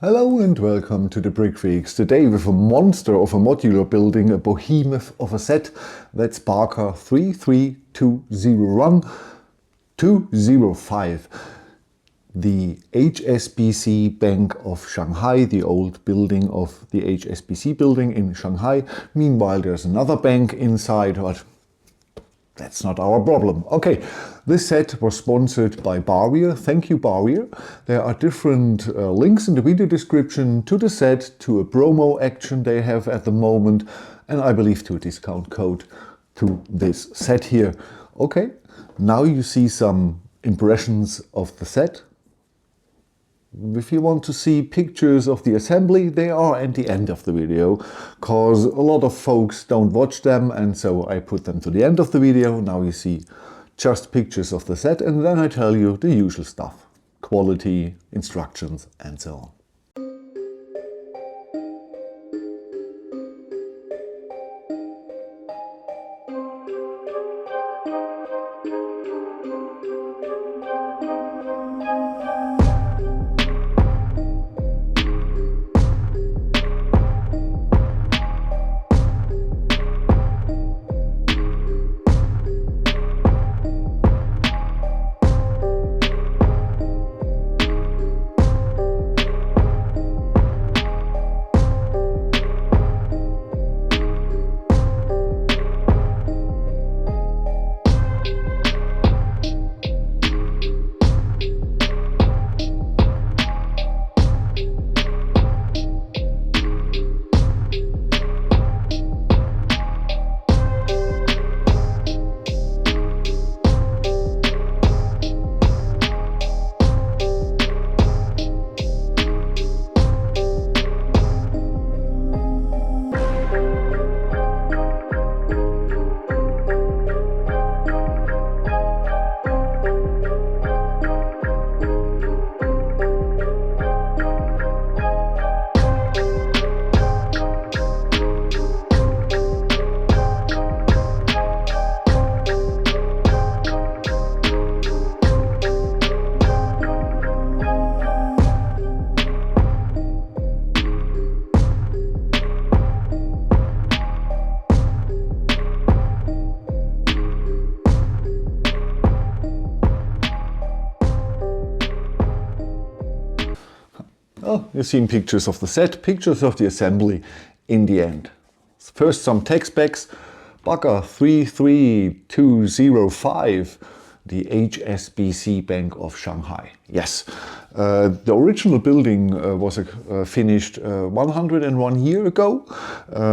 Hello and welcome to the Brickfreaks. Today with a monster of a modular building, a behemoth of a set. That's Baka 33201-205. The HSBC Bank of Shanghai, the old building of the HSBC building in Shanghai. Meanwhile, there's another bank inside, but that's not our problem. Okay, this set was sponsored by barweer. Thank you, barweer. There are different links in the video description to the set, to a promo action they have at the moment, and I believe to a discount code to this set here. Okay, now you see some impressions of the set. If you want to see pictures of the assembly, they are at the end of the video, cause a lot of folks don't watch them, and so I put them to the end of the video. Now you see just pictures of the set, and then I tell you the usual stuff. Quality, instructions, and so on. Oh, you've seen pictures of the set, pictures of the assembly in the end. First some tech specs. Baka 33205, the HSBC Bank of Shanghai. Yes, the original building was finished 101 years ago.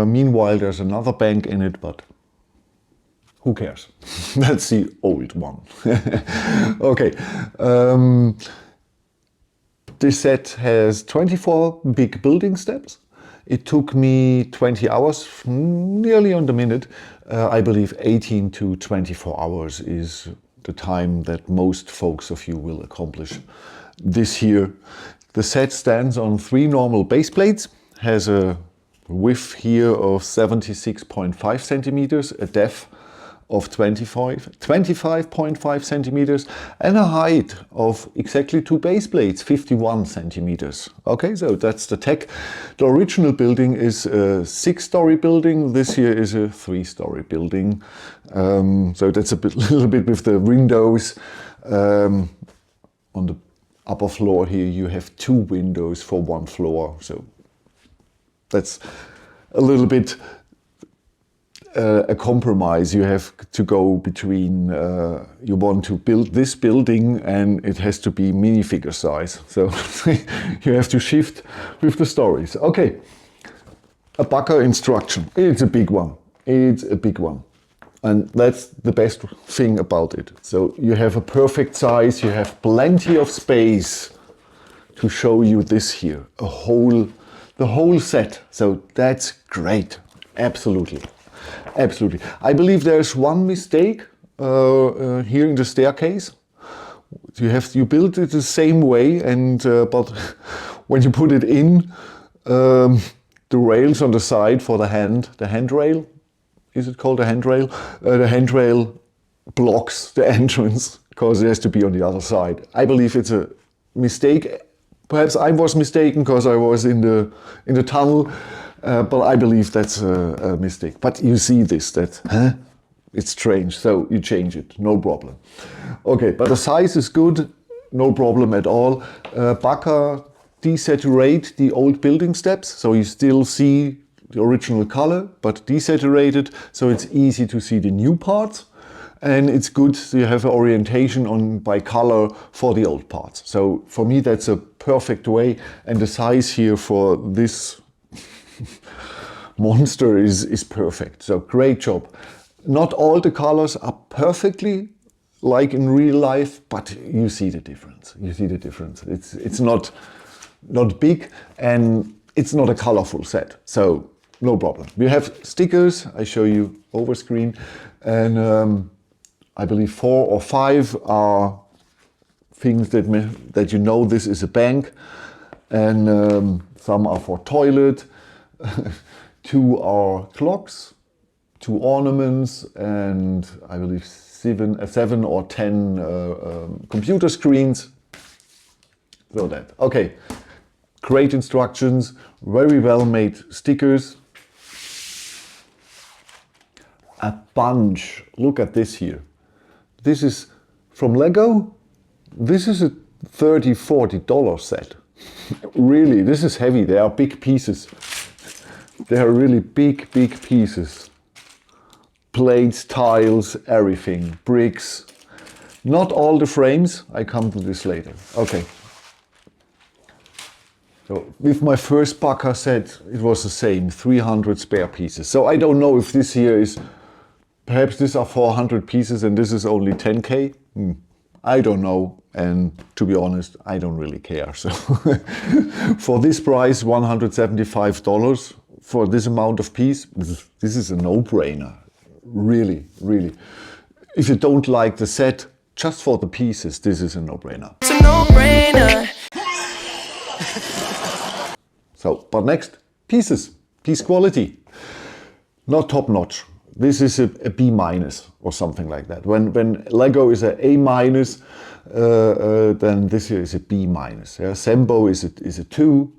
Meanwhile, there's another bank in it, but who cares? That's the old one. Okay. This set has 24 big building steps. It took me 20 hours, nearly on the minute. I believe 18 to 24 hours is the time that most folks of you will accomplish this here. The set stands on 3 normal base plates, has a width here of 76.5 centimeters, a depth of 25.5 centimeters, and a height of exactly 2 base plates, 51 centimeters. Okay, so that's the tech. The original building is a 6-story building. This here is a 3-story building. So that's a little bit with the windows. On the upper floor here you have 2 windows for 1 floor. So that's a little bit a compromise. You have to go between, you want to build this building and it has to be minifigure size. So you have to shift with the stories. Okay, a Baka instruction. It's a big one. It's a big one. And that's the best thing about it. So you have a perfect size, you have plenty of space to show you this here. The whole set. So that's great. Absolutely. Absolutely. I believe there's one mistake here in the staircase. You build it the same way, and but when you put it in, the rails on the side for the handrail, is it called a handrail? The handrail blocks the entrance because it has to be on the other side. I believe it's a mistake Perhaps I was mistaken because I was in the tunnel, but I believe that's a mistake. But you see this, that, huh? It's strange, so you change it, no problem. Okay, but the size is good, no problem at all. Baka desaturate the old building steps, so you still see the original color, but desaturated, so it's easy to see the new parts. And it's good to have an orientation on by color for the old parts. So for me, that's a perfect way. And the size here for this monster is perfect. So great job. Not all the colors are perfectly like in real life, but you see the difference. You see the difference. It's not big and it's not a colorful set. So no problem. We have stickers. I show you over screen, and I believe 4 or 5 are things that you know this is a bank, and some are for toilet, 2 are clocks, 2 ornaments, and I believe 7 or 10 computer screens. So that, okay, great instructions, very well made stickers. A bunch, look at this here. This is from Lego. This is a $30–40 set. Really, this is heavy. They are big pieces. They are really big pieces. Plates, tiles, everything, bricks. Not all the frames. I come to this later. Okay. So with my first Baka set, it was the same, 300 spare pieces. So I don't know if this here is. Perhaps these are 400 pieces and this is only 10K. I don't know, and to be honest, I don't really care. So for this price, $175 for this amount of piece, this is a no-brainer. Really, really. If you don't like the set, just for the pieces, this is a no-brainer. It's a no-brainer. So, but next, pieces, piece quality, not top-notch. This is a B- or something like that. When Lego is a A-, then this here is a B-. Yeah? Sembo is a 2,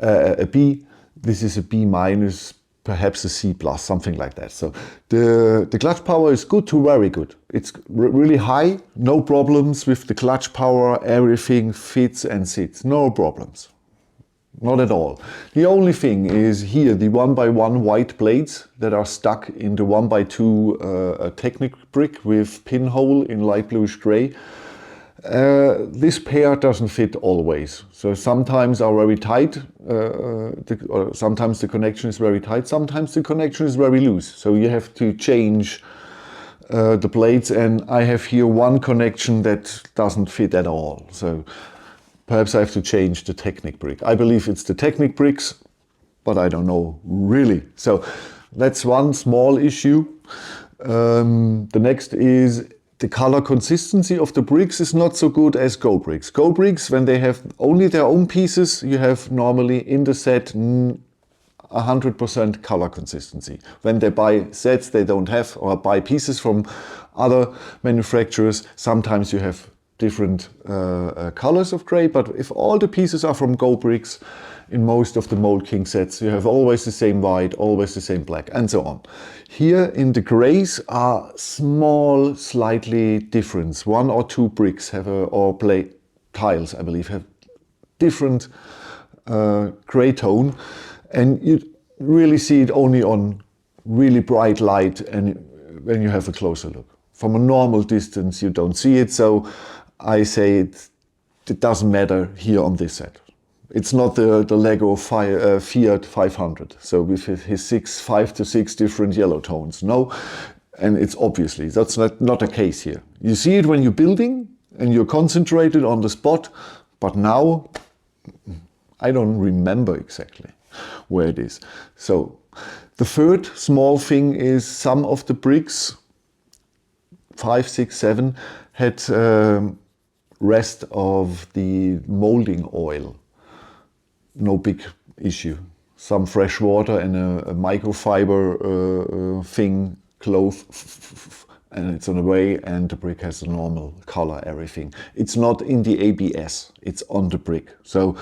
a B. This is a B-, perhaps a C+, something like that. So the clutch power is good to very good. It's really high, no problems with the clutch power. Everything fits and sits, no problems. Not at all. The only thing is here, the 1x1 white blades that are stuck in the 1x2 Technic brick with pinhole in light bluish gray. This pair doesn't fit always. So sometimes are very tight, sometimes the connection is very tight, sometimes the connection is very loose. So you have to change the blades, and I have here one connection that doesn't fit at all. So perhaps I have to change the Technic brick. I believe it's the Technic bricks, but I don't know really. So that's one small issue. The next is the color consistency of the bricks is not so good as Go bricks. Go bricks, when they have only their own pieces, you have normally in the set 100% color consistency. When they buy sets, they don't have, or buy pieces from other manufacturers, sometimes you have different colors of gray, but if all the pieces are from Go bricks, in most of the Mold King sets, you have always the same white, always the same black, and so on. Here in the grays are small, slightly difference. 1 or 2 bricks have or plate tiles, I believe, have different gray tone, and you really see it only on really bright light and when you have a closer look. From a normal distance, you don't see it, so I say it doesn't matter here on this set. It's not the Lego Fiat 500, so with his 5 to 6 different yellow tones. No, and it's obviously, that's not the case here. You see it when you're building and you're concentrated on the spot, but now I don't remember exactly where it is. So the third small thing is some of the bricks, 5, 6, 7, had rest of the molding oil. No big issue. Some fresh water and a microfiber thing, cloth, and it's on the way, and the brick has a normal color, everything. It's not in the ABS, it's on the brick. So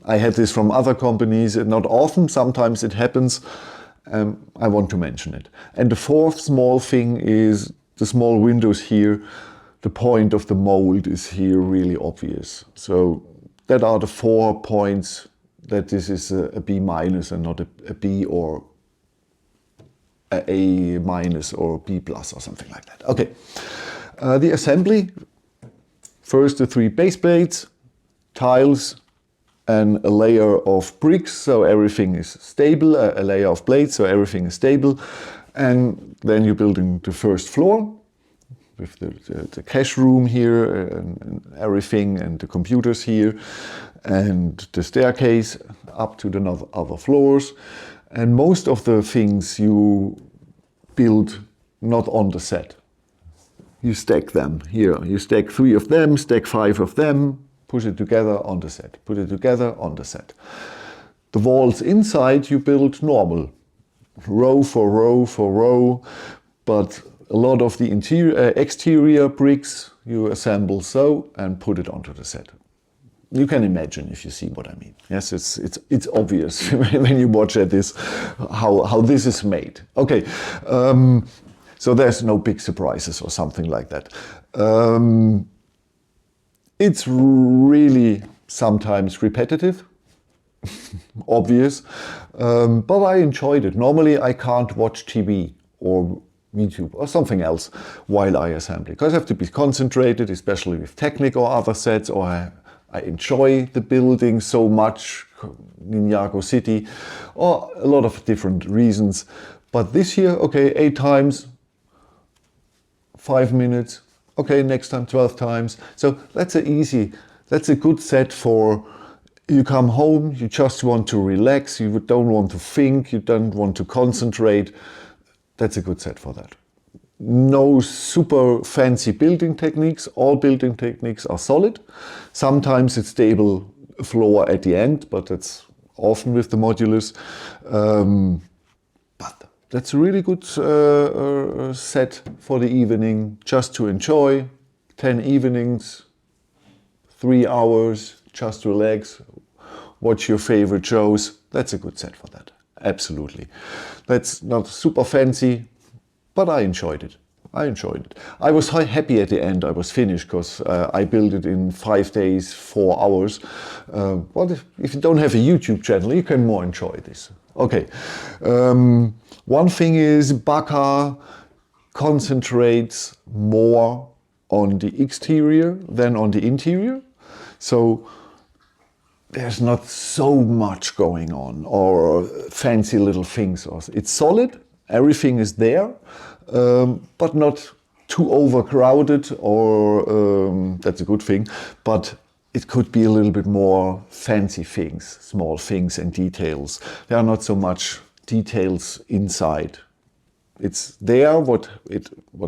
I had this from other companies, not often, sometimes it happens. I want to mention it. And the fourth small thing is the small windows here. The point of the mold is here really obvious. So that are the 4 points that this is a B minus and not a B or a minus or B plus or something like that. Okay, the assembly, first the 3 base plates, tiles, and a layer of bricks, so everything is stable, a layer of plates, so everything is stable. And then you're building the first floor with the cash room here and everything, and the computers here, and the staircase up to the other floors. And most of the things you build not on the set. You stack them here. You stack 3 of them, stack 5 of them, push it together on the set. Put it together on the set. The walls inside you build normal, row for row for row, but a lot of the exterior bricks you assemble so and put it onto the set. You can imagine if you see what I mean. Yes, it's obvious when you watch at this how this is made. Okay, so there's no big surprises or something like that. It's really sometimes repetitive, obvious, but I enjoyed it. Normally I can't watch TV or YouTube or something else while I assemble, because I have to be concentrated, especially with Technic or other sets, or I enjoy the building so much, Ninjago City, or a lot of different reasons. But this year, okay, 8 times, 5 minutes, okay, next time 12 times. So that's a good set for, you come home, you just want to relax, you don't want to think, you don't want to concentrate. That's a good set for that. No super fancy building techniques. All building techniques are solid. Sometimes it's stable floor at the end, but that's often with the modulus. But that's a really good set for the evening, just to enjoy. 10 evenings, 3 hours, just relax, watch your favorite shows. That's a good set for that. Absolutely. That's not super fancy, but I enjoyed it. I enjoyed it. I was happy at the end I was finished, because I built it in 5 days, 4 hours. But if you don't have a YouTube channel, you can more enjoy this. Okay. One thing is Baka concentrates more on the exterior than on the interior. So there's not so much going on or fancy little things. It's solid, everything is there, but not too overcrowded, or that's a good thing, but it could be a little bit more fancy things, small things and details. There are not so much details inside. It's there, what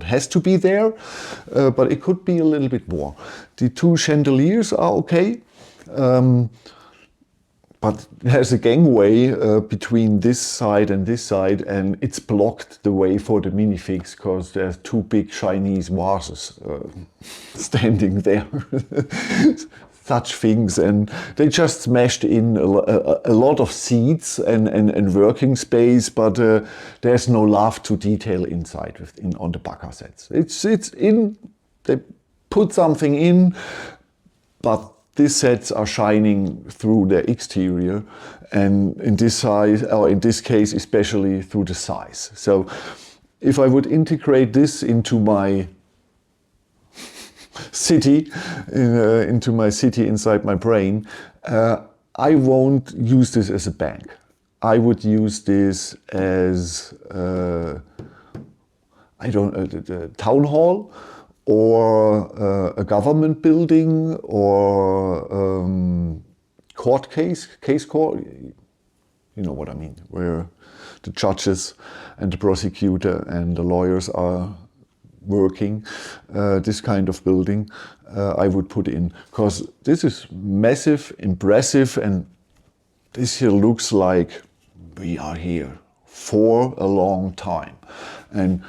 has to be there, but it could be a little bit more. The 2 chandeliers are okay. But there's a gangway between this side, and it's blocked the way for the minifigs, because there's 2 big Chinese vases standing there. Such things, and they just smashed in a lot of seats and working space, but there's no love to detail inside on the Baka sets. It's in, they put something in, but these sets are shining through their exterior, and in this size, or in this case, especially through the size. So if I would integrate this into my city, inside my brain, I won't use this as a bank. I would use this as, the town hall, or a government building, or court case court, you know what I mean, where the judges and the prosecutor and the lawyers are working, this kind of building I would put in, because this is massive, impressive, and this here looks like we are here for a long time. And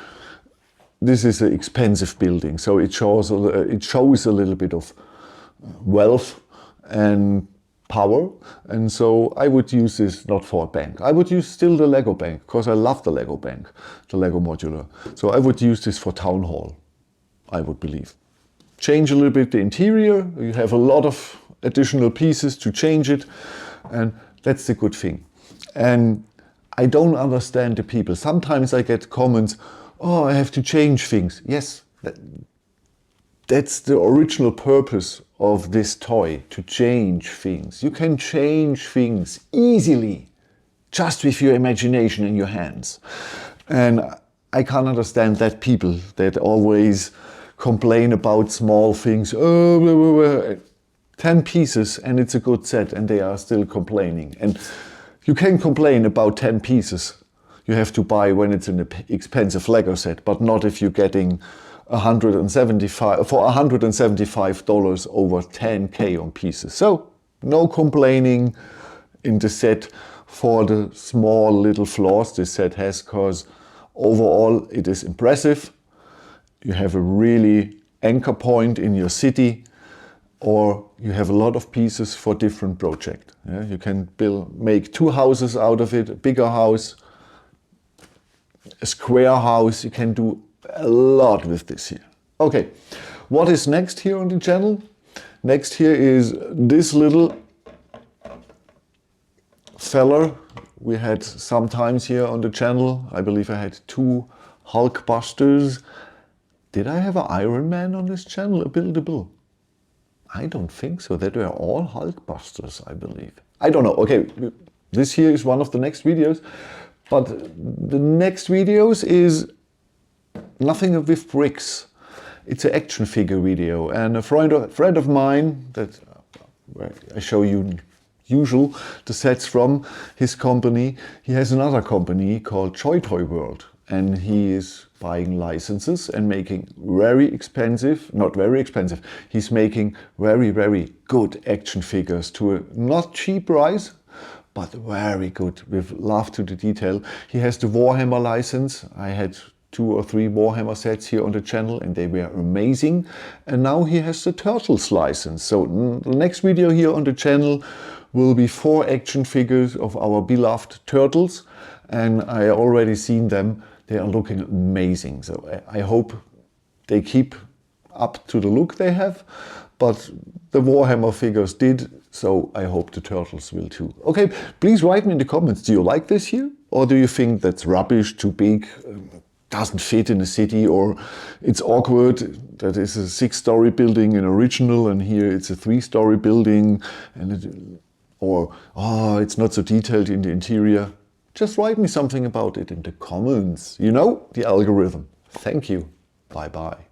this is an expensive building, so it shows a little bit of wealth and power, and so I would use this not for a bank. I would use still the Lego bank, because I love the Lego bank, the Lego modular. So I would use this for town hall, I would believe. Change a little bit the interior, you have a lot of additional pieces to change it, and that's the good thing. And I don't understand the people. Sometimes I get comments, oh, I have to change things. Yes, that's the original purpose of this toy, to change things. You can change things easily, just with your imagination in your hands. And I can't understand that people that always complain about small things. Oh, 10 pieces and it's a good set, and they are still complaining. And you can complain about 10 pieces you have to buy when it's an expensive Lego set, but not if you're getting $175 over 10K on pieces. So no complaining in the set for the small little flaws this set has, because overall it is impressive. You have a really anchor point in your city, or you have a lot of pieces for different projects. Yeah? You can make 2 houses out of it, a bigger house, a square house. You can do a lot with this here. Okay, what is next here on the channel? Next here is this little fella we had sometimes here on the channel. I believe I had 2 Hulkbusters. Did I have an Iron Man on this channel, a buildable? I don't think so. That were all Hulkbusters, I believe. I don't know. Okay, this here is one of the next videos, but the next videos is nothing with bricks. It's an action figure video, and a friend of mine that I show you usual the sets from his company. He has another company called Joy Toy World, and he is buying licenses and making very expensive, not very expensive, he's making very, very good action figures to a not cheap price, but very good, with love to the detail. He has the Warhammer license. I had 2 or 3 Warhammer sets here on the channel and they were amazing. And now he has the Turtles license. So the next video here on the channel will be 4 action figures of our beloved Turtles. And I already seen them. They are looking amazing. So I hope they keep up to the look they have. But the Warhammer figures did, so I hope the Turtles will too. Okay, please write me in the comments, do you like this here? Or do you think that's rubbish, too big, doesn't fit in a city, or it's awkward that is a 6-story building in original and here it's a 3-story building, and or oh, it's not so detailed in the interior? Just write me something about it in the comments. You know, the algorithm. Thank you. Bye bye.